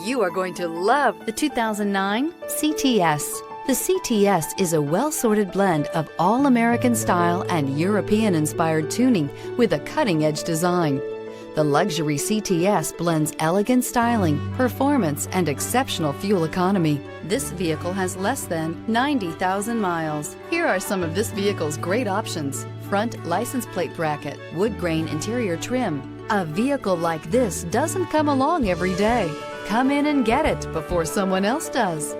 You are going to love The 2009 CTS. The CTS is a well-sorted blend of all-American style and European-inspired tuning with a cutting-edge design. The luxury CTS blends elegant styling, performance, and exceptional fuel economy. This vehicle has less than 90,000 miles. Here are some of this vehicle's great options: front license plate bracket, wood grain interior trim. A vehicle like this doesn't come along every day. Come in and get it before someone else does.